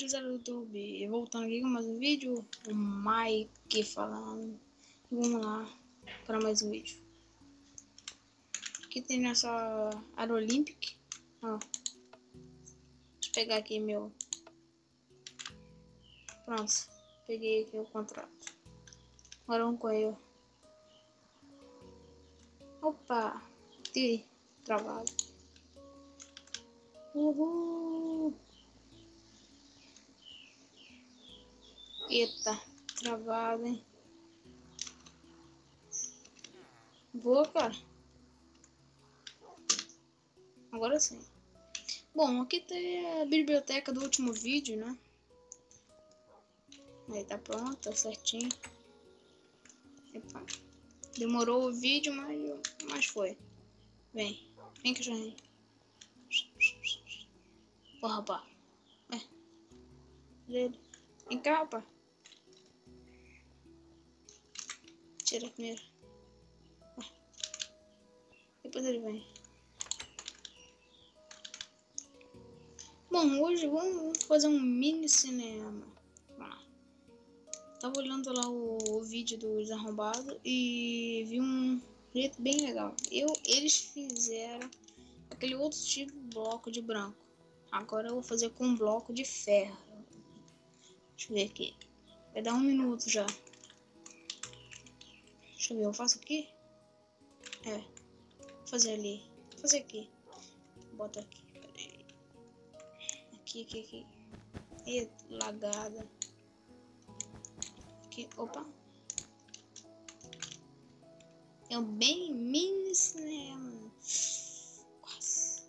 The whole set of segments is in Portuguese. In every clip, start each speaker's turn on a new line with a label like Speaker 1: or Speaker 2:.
Speaker 1: gurizada do YouTube, voltando aqui com mais um vídeo, o Mike falando. Vamos lá para mais um vídeo. Aqui tem nessa área Olympic, ó. Deixa eu pegar aqui meu. Pronto, peguei aqui o contrato. Agora vamos correr. Opa, tirei, travado. Uhul. Eita, travado, hein? Boa, cara. Agora sim. Bom, aqui tem a biblioteca do último vídeo, né? Aí tá pronto, tá certinho. Epa. Demorou o vídeo, mas foi. Vem cachorrinho. Porra, rapaz. Vem cá, rapaz. Tira primeiro. Depois ele vem. Bom, hoje vamos fazer um mini cinema. Vamos lá. Tava olhando lá o vídeo dos arrombados e vi um jeito bem legal. Eles fizeram aquele outro tipo de bloco de branco. Agora eu vou fazer com um bloco de ferro. Deixa eu ver aqui. Vai dar 1 minuto já. Deixa eu ver, eu faço aqui? Vou fazer ali. Vou fazer aqui. Bota aqui, peraí. Aqui. E lagada. Aqui, opa. É um bem mini cinema. Quase.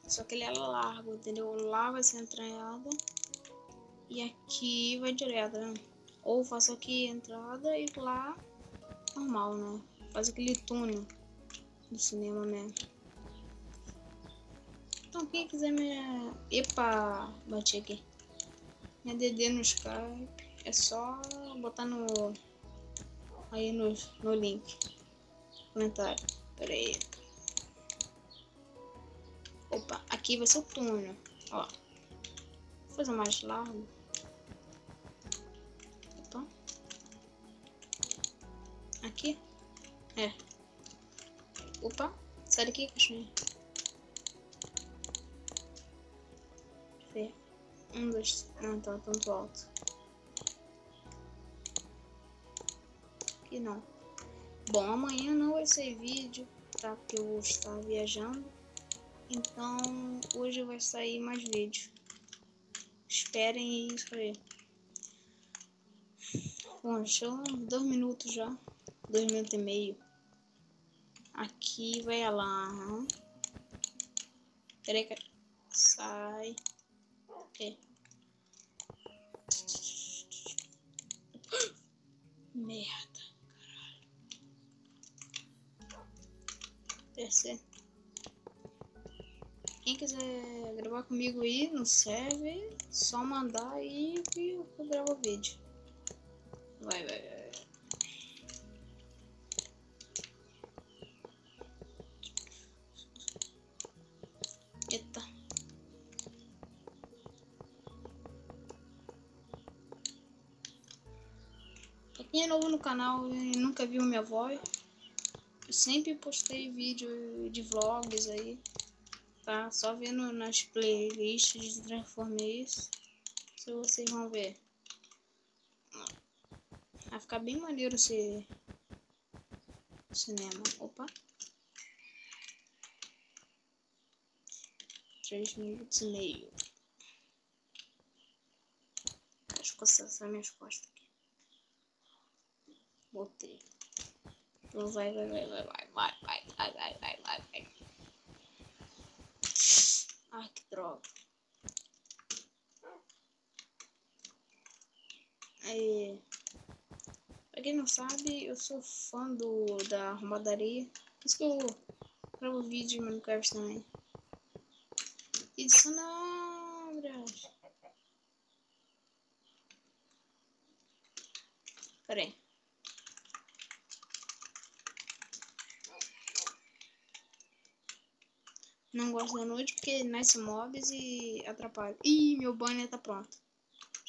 Speaker 1: Só que ele é largo, entendeu? Lá vai ser entranhada. E aqui vai direto, né? Ou faço aqui entrada e lá normal, né? Faz aquele túnel do cinema mesmo. Então quem quiser me... Epa! Bati aqui. Minha DD no Skype. É só botar no... Aí no link. Comentário. Pera aí. Opa, aqui vai ser o túnel. Ó. Vou fazer mais largo. Opa. Aqui. Opa. Sai daqui, cachorrinho. Deixa eu ver. 1, 2, não, tá tanto alto. Aqui não. Bom, amanhã não vai ser vídeo, tá? Porque eu vou estar viajando. Então, hoje vai sair mais vídeo. Esperem isso aí. Bom, deixou 2 minutos já. 2 minutos e meio. Aqui vai lá. Peraí que... Sai. Ok. Merda. Caralho. Descer. Quem quiser gravar comigo aí no server, só mandar aí que eu gravo o vídeo. Vai. Eita. Pra quem é novo no canal e nunca viu minha voz, eu sempre postei vídeo de vlogs aí, tá? Só vendo nas playlists de Transformers, se vocês vão ver. Vai ficar bem maneiro esse cinema. Opa. 3 minutos e meio. Deixa eu coçar minhas costas aqui. Botei. Então vai. Ai, que droga. Aí, pra quem não sabe, eu sou fã da arrumadoria. Por isso que eu gravo vídeo no Minecraft também. Edição não, obras. Pera aí. Não gosto da noite porque nasce mobs e atrapalha. Ih, meu banner tá pronto.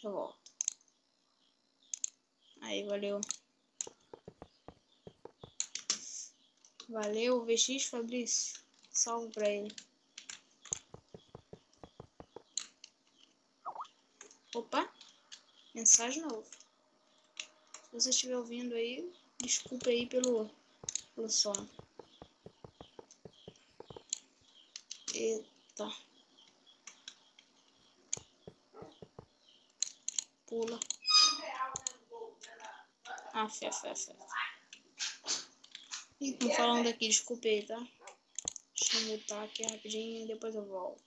Speaker 1: Já volto. Aí, valeu. Valeu, VX Fabrício. Salve pra ele. Opa, mensagem nova. Se você estiver ouvindo aí, desculpa aí pelo som. Eita. Pula. Ah, fé. Ih, tô falando aqui, desculpa aí, tá? Deixa eu mutar aqui rapidinho e depois eu volto.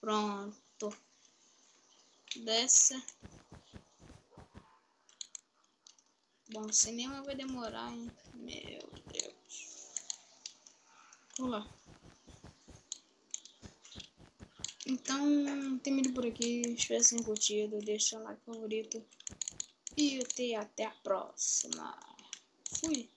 Speaker 1: Pronto. Desce. Bom, o cinema vai demorar, hein? Meu Deus. Vamos lá. Então, termino por aqui. Espero que tenham curtido. Deixa o like favorito. E até a próxima. Fui.